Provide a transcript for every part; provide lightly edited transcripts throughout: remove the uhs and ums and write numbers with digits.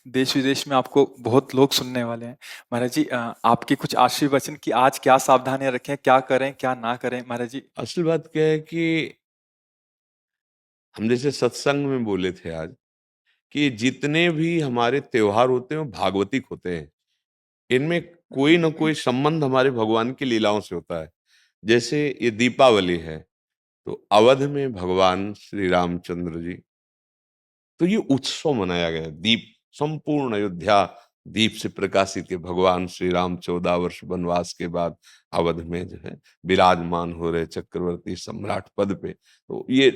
देश विदेश में आपको बहुत लोग सुनने वाले हैं। महाराज जी, आपके कुछ आशीर्वचन वचन कि आज क्या सावधानियां रखें, क्या करें क्या ना करें, महाराज जी। असल बात क्या है कि हम जैसे सत्संग में बोले थे आज कि जितने भी हमारे त्योहार होते हैं वो भागवतिक होते हैं। इनमें कोई ना कोई संबंध हमारे भगवान की लीलाओं से होता है। जैसे ये दीपावली है, तो अवध में भगवान श्री रामचंद्र जी, तो ये उत्सव मनाया गया। दीप, संपूर्ण अयोध्या दीप से प्रकाशित है। भगवान श्री राम 14 वर्ष वनवास के बाद अवध में जो है विराजमान हो रहे चक्रवर्ती सम्राट पद पे। तो ये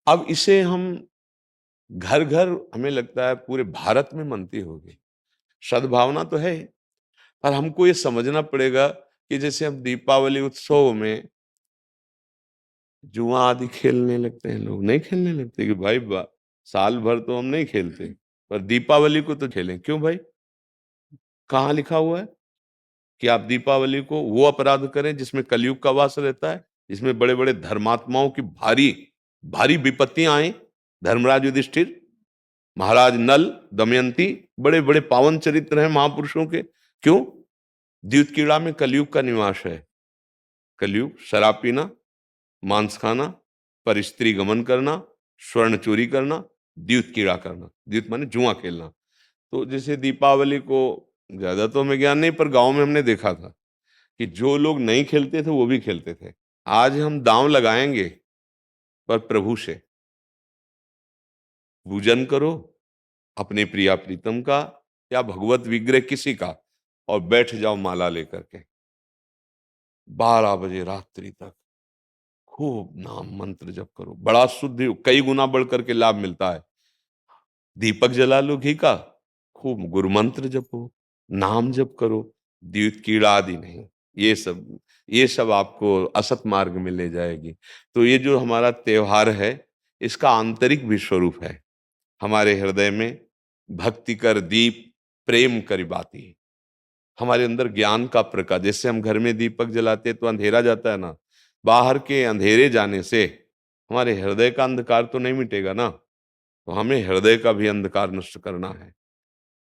अब इसे हम घर घर, हमें लगता है पूरे भारत में मनती होगी। सद्भावना तो है, पर हमको ये समझना पड़ेगा कि जैसे हम दीपावली उत्सव में जुआ आदि खेलने लगते हैं, लोग नहीं खेलने लगते कि भाई साल भर तो हम नहीं खेलते, पर दीपावली को तो खेलें। क्यों भाई? कहाँ लिखा हुआ है कि आप दीपावली को वो अपराध करें जिसमें कलयुग का वास रहता है, जिसमें बड़े बड़े धर्मात्माओं की भारी भारी विपत्तियां आई। धर्मराज युधिष्ठिर, महाराज नल, दमयंती, बड़े बड़े पावन चरित्र हैं महापुरुषों के। क्यों? द्यूत कीड़ा में कलयुग का निवास है। कलयुग शराब पीना, मांस खाना, पर स्त्री गमन करना, स्वर्ण चोरी करना, द्यूत कीड़ा करना। द्यूत माने जुआ खेलना। तो जैसे दीपावली को, ज्यादा तो हमें ज्ञान नहीं, पर गांव में हमने देखा था कि जो लोग नहीं खेलते थे वो भी खेलते थे। आज हम दांव लगाएंगे, पर प्रभु से पूजन करो, अपने प्रिया प्रीतम का या भगवत विग्रह किसी का, और बैठ जाओ माला लेकर के 12 बजे रात्रि तक खूब नाम मंत्र जप करो। बड़ा शुद्ध, कई गुना बढ़ करके लाभ मिलता है। दीपक जला लो घी का, खूब गुरु मंत्र जपो, नाम जप करो, द्यूत कीड़ा आदि नहीं। ये सब आपको असत मार्ग में ले जाएगी। तो ये जो हमारा त्योहार है, इसका आंतरिक भी स्वरूप है। हमारे हृदय में भक्ति कर दीप, प्रेम कर बाती। हमारे अंदर ज्ञान का प्रकाश, जैसे हम घर में दीपक जलाते हैं तो अंधेरा जाता है ना, बाहर के अंधेरे जाने से हमारे हृदय का अंधकार तो नहीं मिटेगा ना। तो हमें हृदय का भी अंधकार नष्ट करना है।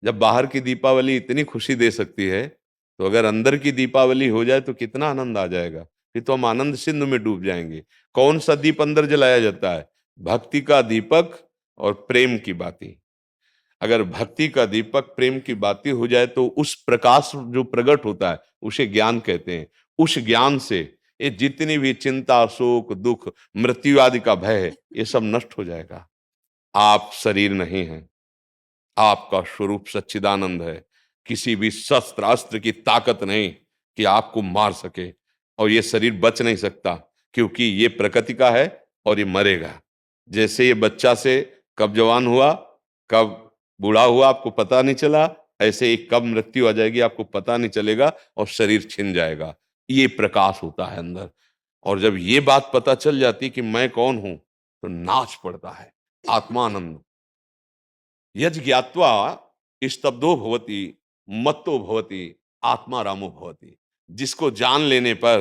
जब बाहर की दीपावली इतनी खुशी दे सकती है, तो अगर अंदर की दीपावली हो जाए तो कितना आनंद आ जाएगा। फिर तो हम आनंद सिंधु में डूब जाएंगे। कौन सा दीप अंदर जलाया जाता है? भक्ति का दीपक और प्रेम की बाती। अगर भक्ति का दीपक प्रेम की बाती हो जाए तो उस प्रकाश जो प्रकट होता है उसे ज्ञान कहते हैं। उस ज्ञान से ये जितनी भी चिंता, शोक, दुख, मृत्यु आदि का भय है, ये सब नष्ट हो जाएगा। आप शरीर नहीं हैं, आपका स्वरूप सच्चिदानंद है। किसी भी शस्त्र अस्त्र की ताकत नहीं कि आपको मार सके। और ये शरीर बच नहीं सकता, क्योंकि ये प्रकृति का है और ये मरेगा। जैसे ये बच्चा से कब जवान हुआ, कब बूढ़ा हुआ, आपको पता नहीं चला, ऐसे ही कब मृत्यु आ जाएगी आपको पता नहीं चलेगा, और शरीर छिन जाएगा। ये प्रकाश होता है अंदर। और जब ये बात पता चल जाती कि मैं कौन हूं, तो नाच पड़ता है आत्मानंद। यज ज्ञात्वा स्तब्धो भवति, मत्तो भवति, आत्मा रामो भवति। जिसको जान लेने पर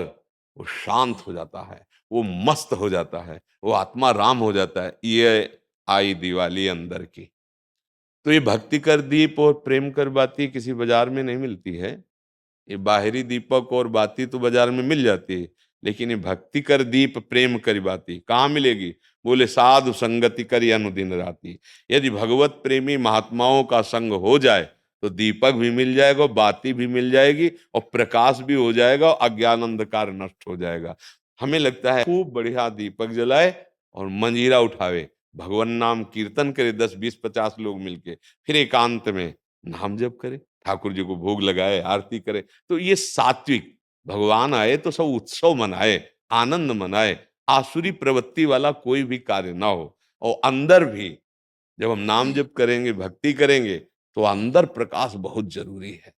वो शांत हो जाता है, वो मस्त हो जाता है, वो आत्मा राम हो जाता है। ये आई दिवाली अंदर की। तो ये भक्ति कर दीप और प्रेम कर बाती किसी बाजार में नहीं मिलती है। ये बाहरी दीपक और बाती तो बाजार में मिल जाती है, लेकिन ये भक्ति कर दीप प्रेम कर बाती कहाँ मिलेगी? बोले साधु संगति करी अनुदिन राती। यदि भगवत प्रेमी महात्माओं का संग हो जाए तो दीपक भी मिल जाएगा, बाती भी मिल जाएगी, और प्रकाश भी हो जाएगा, और अज्ञान अंधकार नष्ट हो जाएगा। हमें लगता है खूब बढ़िया दीपक जलाए और मंजीरा उठावे, भगवान नाम कीर्तन करे 10 20 50 लोग मिलके, फिर एकांत में नाम जप करे, ठाकुर जी को भोग लगाए, आरती करे। तो ये सात्विक, भगवान आए तो सब उत्सव मनाए, आनंद मनाए, आसुरी प्रवृत्ति वाला कोई भी कार्य ना हो। और अंदर भी जब हम नाम जप करेंगे, भक्ति करेंगे, तो अंदर प्रकाश बहुत जरूरी है।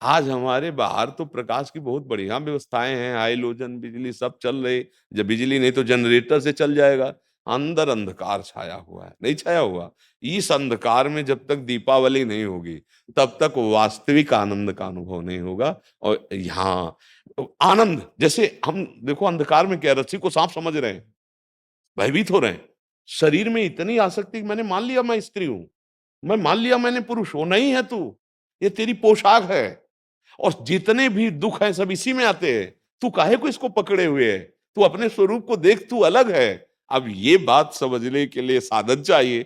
आज हमारे बाहर तो प्रकाश की बहुत बढ़िया व्यवस्थाएं हैं, हाइलोजन बिजली सब चल रही। जब बिजली नहीं तो जनरेटर से चल जाएगा। अंदर अंधकार छाया हुआ है, नहीं छाया हुआ? इस अंधकार में जब तक दीपावली नहीं होगी, तब तक वास्तविक आनंद का अनुभव नहीं होगा। और यहाँ आनंद, जैसे हम देखो अंधकार में क्या, रस्सी को सांप समझ रहे हैं, भयभीत हो रहे हैं। शरीर में इतनी आसक्ति, मैंने मान लिया मैं स्त्री हूं, मैं मान लिया मैंने पुरुष, वो नहीं है तू, ये तेरी पोशाक है। और जितने भी दुख हैं सब इसी में आते हैं। तू काहे को इसको पकड़े हुए है? तू अपने स्वरूप को देख, तू अलग है। अब ये बात समझने के लिए साधन चाहिए।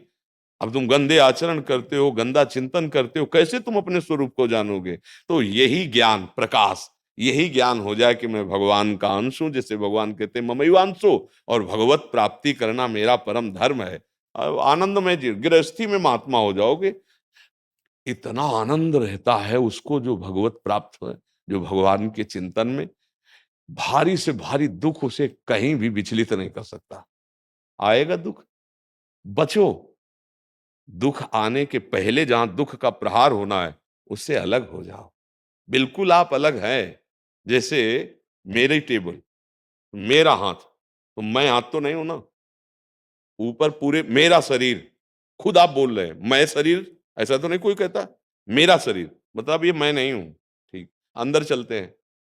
अब तुम गंदे आचरण करते हो, गंदा चिंतन करते हो, कैसे तुम अपने स्वरूप को जानोगे? तो यही ज्ञान प्रकाश, यही ज्ञान हो जाए कि मैं भगवान का अंश हूं, जैसे भगवान कहते हैं ममैवांशो, और भगवत प्राप्ति करना मेरा परम धर्म है। अब आनंदमय जी गृहस्थी में महात्मा हो जाओगे। इतना आनंद रहता है उसको जो भगवत प्राप्त है, जो भगवान के चिंतन में। भारी से भारी दुख उसे कहीं भी विचलित नहीं कर सकता। आएगा दुख, बचो। दुख आने के पहले जहां दुख का प्रहार होना है, उससे अलग हो जाओ। बिल्कुल आप अलग हैं। जैसे मेरी टेबल, मेरा हाथ, तो मैं हाथ तो नहीं हूं ना। ऊपर पूरे मेरा शरीर, खुद आप बोल रहे हैं मैं शरीर, ऐसा तो नहीं कोई कहता। मेरा शरीर मतलब ये मैं नहीं हूं। ठीक, अंदर चलते हैं।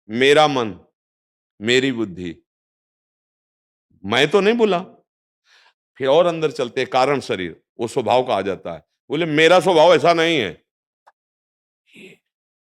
मेरा मन, मेरी बुद्धि, मैं तो नहीं बोला। फिर और अंदर चलते हैं, कारण शरीर, वो स्वभाव का आ जाता है। बोले मेरा स्वभाव ऐसा नहीं है।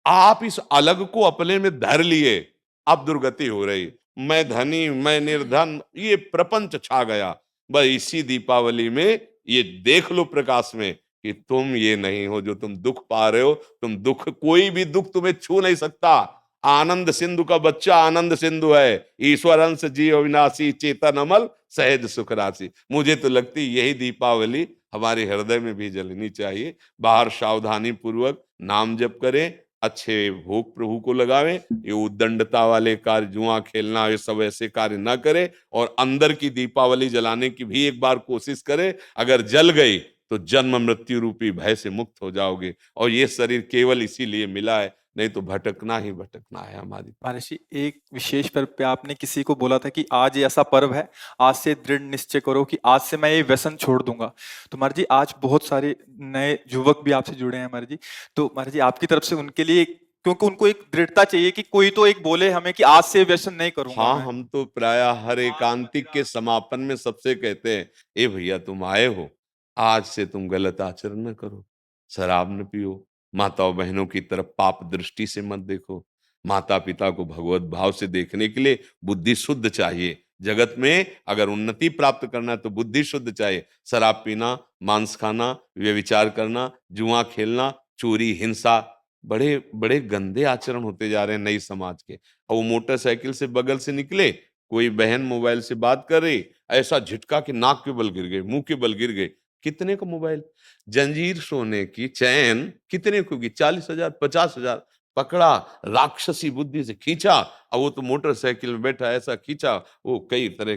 आप इस अलग को अपने में धर लिए, अब दुर्गति हो रही। मैं धनी, मैं निर्धन, ये प्रपंच छा गया। बस इसी दीपावली में ये देख लो प्रकाश में कि तुम ये नहीं हो जो तुम दुख पा रहे हो। तुम दुख, कोई भी दुख तुम्हें छू नहीं सकता। आनंद सिंधु का बच्चा आनंद सिंधु है। ईश्वर अंश जीव अविनाशी, चेतन अमल, सहज सुख राशि। मुझे तो लगती यही दीपावली हमारे हृदय में भी जलनी चाहिए। बाहर सावधानी पूर्वक नाम जप करें, अच्छे भोग प्रभु को लगावें। ये उद्दंडता वाले कार्य, जुआ खेलना, ये सब ऐसे कार्य ना करें। और अंदर की दीपावली जलाने की भी एक बार कोशिश करें। अगर जल गई तो जन्म मृत्यु रूपी भय से मुक्त हो जाओगे। और ये शरीर केवल इसीलिए मिला है, नहीं तो भटकना ही भटकना है हमारी। महाराज जी, एक विशेष पर्व पे आपने किसी को बोला था कि आज ये ऐसा पर्व है, आज से दृढ़ निश्चय करो कि आज से मैं ये व्यसन छोड़ दूंगा। तो महाराज जी, आज बहुत सारे नए युवक भी आपसे जुड़े हैं महाराज जी। तो महाराज जी, आपकी तरफ से उनके लिए क्योंकि उनको एक दृढ़ता चाहिए कि कोई तो एक बोले हमें कि आज से व्यसन नहीं करूंगा हाँ, मैं। हम तो प्राय हर एकांतिक के समापन में सबसे कहते हैं, ए भैया तुम आए हो, आज से तुम गलत आचरण न करो, शराब न पियो, माताओं बहनों की तरफ पाप दृष्टि से मत देखो। माता पिता को भगवत भाव से देखने के लिए बुद्धि शुद्ध चाहिए। जगत में अगर उन्नति प्राप्त करना है तो बुद्धि शुद्ध चाहिए। शराब पीना, मांस खाना, व्यभिचार करना, जुआ खेलना, चोरी, हिंसा, बड़े बड़े गंदे आचरण होते जा रहे हैं नई समाज के। और वो मोटरसाइकिल से बगल से निकले, कोई बहन मोबाइल से बात कर रही, ऐसा झटका कि नाक के बल गिर गए, मुंह के बल गिर गए। कितने का मोबाइल? जंजीर सोने की चैन कितने को की? 40,000, 50,000। पकड़ा, राक्षसी बुद्धि से खींचा। अब वो तो मोटरसाइकिल में बैठा, ऐसा खींचा, वो कई तरह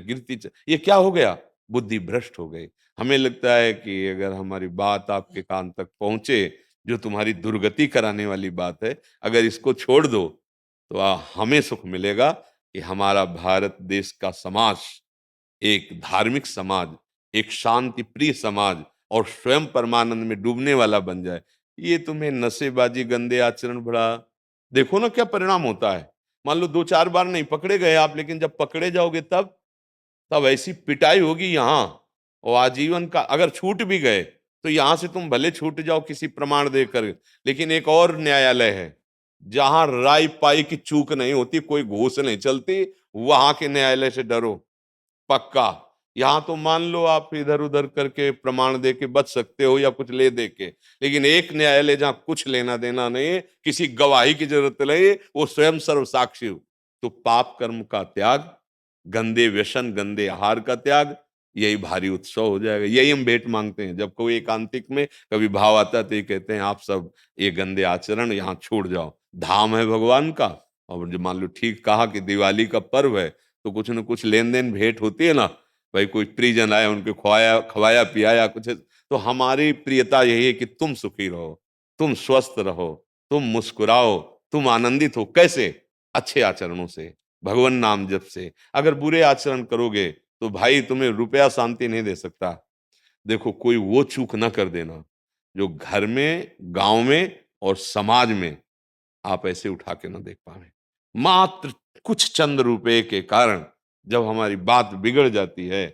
ये क्या हो गया? बुद्धि भ्रष्ट हो गई। हमें लगता है कि अगर हमारी बात आपके कान तक पहुंचे, जो तुम्हारी दुर्गति कराने वाली बात है, अगर इसको छोड़ दो तो हमें सुख मिलेगा कि हमारा भारत देश का समाज एक धार्मिक समाज, एक शांति प्रिय समाज और स्वयं परमानंद में डूबने वाला बन जाए। ये तुम्हें नशेबाजी, गंदे आचरण, बड़ा देखो ना क्या परिणाम होता है। मान लो 2-4 बार नहीं पकड़े गए आप, लेकिन जब पकड़े जाओगे तब तब ऐसी पिटाई होगी यहाँ। और आजीवन का अगर छूट भी गए तो यहां से तुम भले छूट जाओ किसी प्रमाण देकर, लेकिन एक और न्यायालय है जहां राय पाई की चूक नहीं होती, कोई घूस नहीं चलती। वहां के न्यायालय से डरो पक्का। यहां तो मान लो आप इधर उधर करके प्रमाण दे के बच सकते हो या कुछ ले दे के, लेकिन एक न्यायालय जहां कुछ लेना देना नहीं है, किसी गवाही की जरूरत नहीं, वो स्वयं सर्व साक्षी हो। तो पाप कर्म का त्याग, गंदे व्यसन, गंदे आहार का त्याग, यही भारी उत्सव हो जाएगा। यही हम भेंट मांगते हैं जब कोई एकांतिक में कभी भाव आता है, तो ये कहते हैं आप सब ये गंदे आचरण यहाँ छोड़ जाओ, धाम है भगवान का। और जो मान लो ठीक कहा कि दिवाली का पर्व है, तो कुछ न कुछ लेन देन भेंट होती है ना। भाई कोई परिजन आए, उनके खवाया खवाया पियाया कुछ, तो हमारी प्रियता यही है कि तुम सुखी रहो, तुम स्वस्थ रहो, तुम मुस्कुराओ, तुम आनंदित हो। कैसे? अच्छे आचरणों से, भगवान नाम जप से। अगर बुरे आचरण करोगे तो भाई तुम्हें रुपया शांति नहीं दे सकता। देखो कोई वो चूक ना कर देना जो घर में, गांव में और समाज में आप ऐसे उठा के ना देख पावे। मात्र कुछ चंद रुपए के कारण जब हमारी बात बिगड़ जाती है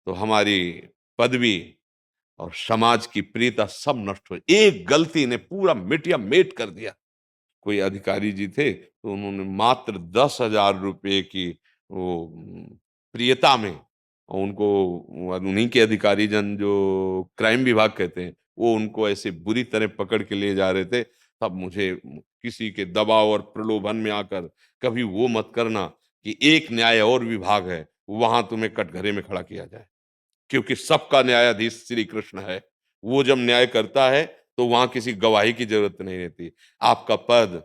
तो हमारी पदवी, और समाज की प्रियता सब नष्ट हो। एक गलती ने पूरा मिटिया मेट कर दिया। कोई अधिकारी जी थे तो उन्होंने मात्र 10,000 रुपए की वो प्रियता में, और उनको उन्हीं के अधिकारी जन जो क्राइम विभाग कहते हैं, वो उनको ऐसे बुरी तरह पकड़ के ले जा रहे थे। तब मुझे किसी के दबाव और प्रलोभन में आकर कभी वो मत करना कि एक न्याय और विभाग है, वहां तुम्हें कटघरे में खड़ा किया जाए, क्योंकि सबका न्यायाधीश श्री कृष्ण है। वो जब न्याय करता है तो वहां किसी गवाही की जरूरत नहीं रहती। आपका पद,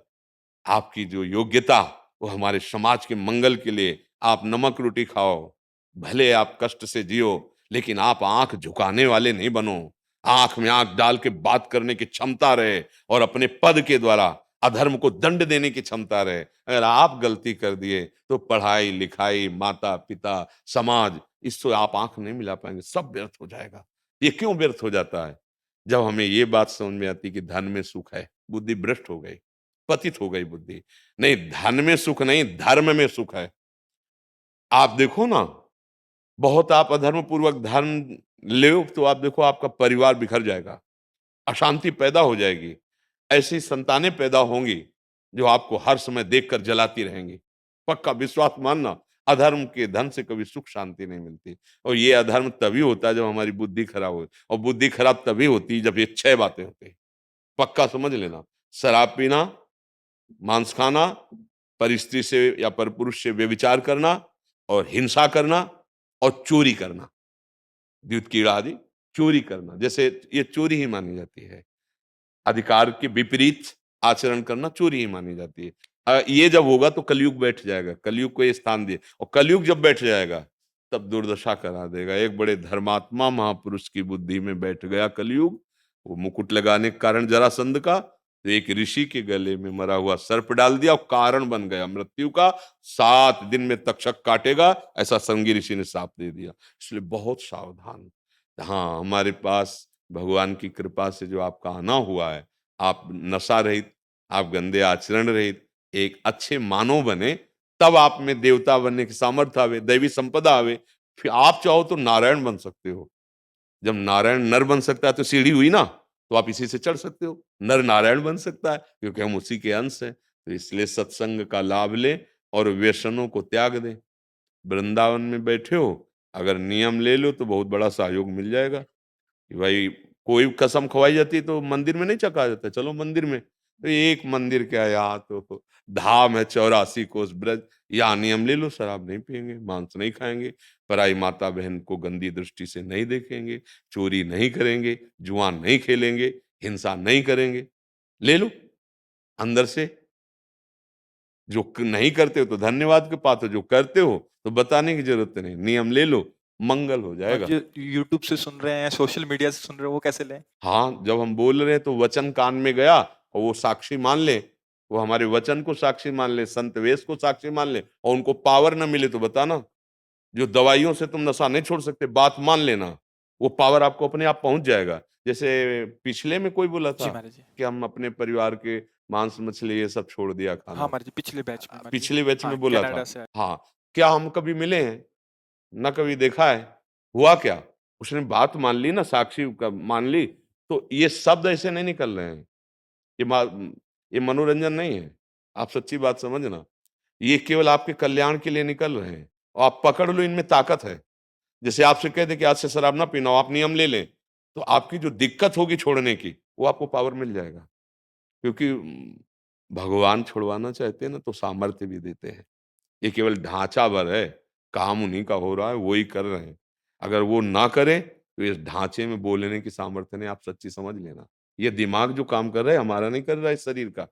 आपकी जो योग्यता, वो हमारे समाज के मंगल के लिए, आप नमक रोटी खाओ, भले आप कष्ट से जियो, लेकिन आप आंख झुकाने वाले नहीं बनो। आंख में आंख डाल के बात करने की क्षमता रहे, और अपने पद के द्वारा अधर्म को दंड देने की क्षमता रहे। अगर आप गलती कर दिए तो पढ़ाई लिखाई, माता पिता, समाज, इससे आप आंख नहीं मिला पाएंगे, सब व्यर्थ हो जाएगा। ये क्यों व्यर्थ हो जाता है? जब हमें ये बात समझ में आती कि धन में सुख है, बुद्धि भ्रष्ट हो गई, पतित हो गई बुद्धि। नहीं, धन में सुख नहीं, धर्म में सुख है। आप देखो ना, बहुत आप अधर्म पूर्वक धन लो तो आप देखो आपका परिवार बिखर जाएगा, अशांति पैदा हो जाएगी। ऐसी संतानें पैदा होंगी जो आपको हर समय देखकर जलाती रहेंगी। पक्का विश्वास मानना, अधर्म के धन से कभी सुख शांति नहीं मिलती। और ये अधर्म तभी होता है जब हमारी बुद्धि खराब हो, और बुद्धि खराब तभी होती है जब ये 6 बातें होती हैं। पक्का समझ लेना, शराब पीना, मांस खाना, परिस्त्री से या परपुरुष से व्यभिचार करना, और हिंसा करना, और चोरी करना, द्युत कीड़ा आदि चोरी करना, जैसे ये चोरी ही मानी जाती है। अधिकार के विपरीत आचरण करना चोरी ही मानी जाती है। ये जब होगा तो कलयुग बैठ जाएगा, कलयुग को ये स्थान दिए, और कलयुग जब बैठ जाएगा तब दुर्दशा करा देगा। एक बड़े धर्मात्मा महापुरुष की बुद्धि में बैठ गया कलयुग। वो मुकुट लगाने के कारण जरासंध का, तो एक ऋषि के गले में मरा हुआ सर्प डाल दिया, और कारण बन गया मृत्यु का। 7 दिन में तक्षक काटेगा, ऐसा संगी ऋषि ने शाप दे दिया। इसलिए बहुत सावधान। हाँ, हमारे पास भगवान की कृपा से जो आपका आना हुआ है, आप नशा रहित, आप गंदे आचरण रहित एक अच्छे मानव बने, तब आप में देवता बनने की सामर्थ्य आवे, दैवी संपदा आवे। फिर आप चाहो तो नारायण बन सकते हो। जब नारायण नर बन सकता है तो सीढ़ी हुई ना, तो आप इसी से चढ़ सकते हो। नर नारायण बन सकता है क्योंकि हम उसी के अंश हैं। तो इसलिए सत्संग का लाभ लें और व्यसनों को त्याग दें। वृंदावन में बैठे हो, अगर नियम ले लो तो बहुत बड़ा सहयोग मिल जाएगा। कि भाई, कोई कसम खवाई जाती है तो मंदिर में नहीं चखा जाता, चलो मंदिर में। तो एक मंदिर क्या, यहाँ तो धाम है 84 कोस ब्रज, यहाँ नियम ले लो, शराब नहीं पिएंगे, मांस नहीं खाएंगे, पराई माता बहन को गंदी दृष्टि से नहीं देखेंगे, चोरी नहीं करेंगे, जुआ नहीं खेलेंगे, हिंसा नहीं करेंगे। ले लो अंदर से। जो नहीं करते हो तो धन्यवाद के पात्र, जो करते हो तो बताने की जरूरत नहीं। नियम ले लो, मंगल हो और जाएगा। जो यूट्यूब से सुन रहे हैं, सोशल मीडिया से सुन रहे हैं, वो कैसे लें? हाँ, जब हम बोल रहे हैं तो वचन कान में गया और वो साक्षी मान ले, वो हमारे वचन को साक्षी मान ले, संत वेश को साक्षी मान ले, और उनको पावर न मिले तो बताना। जो दवाइयों से तुम नशा नहीं छोड़ सकते, बात मान लेना, वो पावर आपको अपने आप पहुंच जाएगा। जैसे पिछले में कोई बोला जी था महाराज जी। कि हम अपने परिवार के मांस मछली ये सब छोड़ दिया हाँ खाना, महाराज जी, पिछले बैच में महाराज जी। पिछले बैच हाँ, में बोला कनाडा था। से आए। हाँ, क्या हम कभी मिले हैं? ना कभी देखा है। हुआ क्या? उसने बात मान ली ना, साक्षी का मान ली, तो ये शब्द ऐसे नहीं निकल रहे हैं। ये मा ये मनोरंजन नहीं है। आप सच्ची बात समझना। ये केवल आपके कल्याण के लिए निकल रहे हैं, और आप पकड़ लो, इनमें ताकत है। जैसे आपसे कह दें कि आज से शराब ना पीना, आप नियम ले लें, तो आपकी जो दिक्कत होगी छोड़ने की, वो आपको पावर मिल जाएगा। क्योंकि भगवान छुड़वाना चाहते हैं ना तो सामर्थ्य भी देते हैं। ये केवल ढांचा भर है, काम उन्हीं का हो रहा है, वो ही कर रहे हैं। अगर वो ना करें तो इस ढांचे में बोलने की सामर्थ्य नहीं, आप सच्ची समझ लेना। ये दिमाग जो काम कर रहा है हमारा नहीं कर रहा है, इस शरीर का।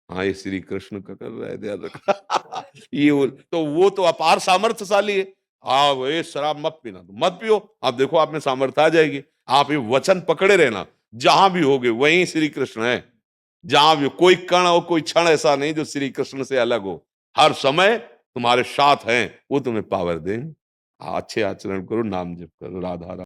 हाँ, ये श्री कृष्ण का कर रहा है, ध्यान रखना। वो तो अपार सामर्थ्यशाली है। हाँ, वो शराब मत पीना, तो मत पियो, आप देखो आप में सामर्थ्य आ जाएगी। आप ये वचन पकड़े रहना, जहां भी होगे वहीं श्री कृष्ण है। जहां भी कोई कण और कोई क्षण ऐसा नहीं जो श्री कृष्ण से अलग हो। हर समय तुम्हारे साथ हैं, वो तुम्हें पावर दें। अच्छे आचरण करो, नाम जप करो, राधा राधा।